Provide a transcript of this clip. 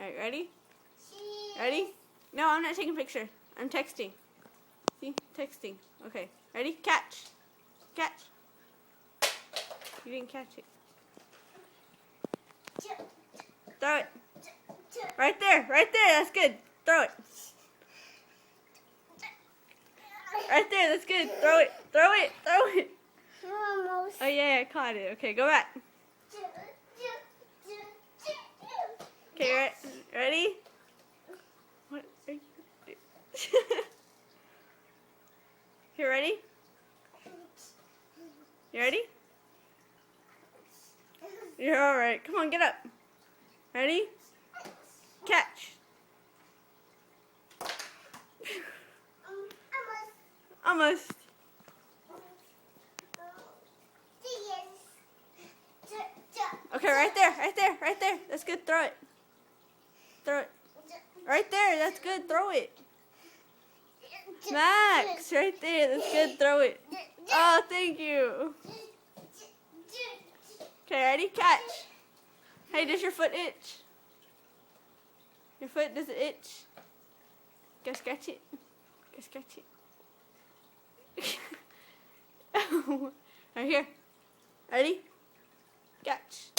Alright, ready? Ready? No, I'm not taking a picture. I'm texting. See? Texting. Okay. Ready? Catch. Catch. You didn't catch it. Throw it. Right there. Right there. That's good. Throw it. Right there. That's good. Throw it. Throw it. Throw it. Almost. Oh, yeah. I caught it. Okay, go back. Okay, ready? What are you doing? You ready? You ready? You're alright. Come on, get up. Ready? Catch. Almost. Okay, right there, right there, right there. That's good. Throw it. Throw it. Right there. That's good. Throw it. Max, right there. That's good. Throw it. Oh, thank you. Okay, ready? Catch. Hey, does your foot itch? Your foot, does it itch? Go scratch it. Go scratch it. Right here. Ready? Catch.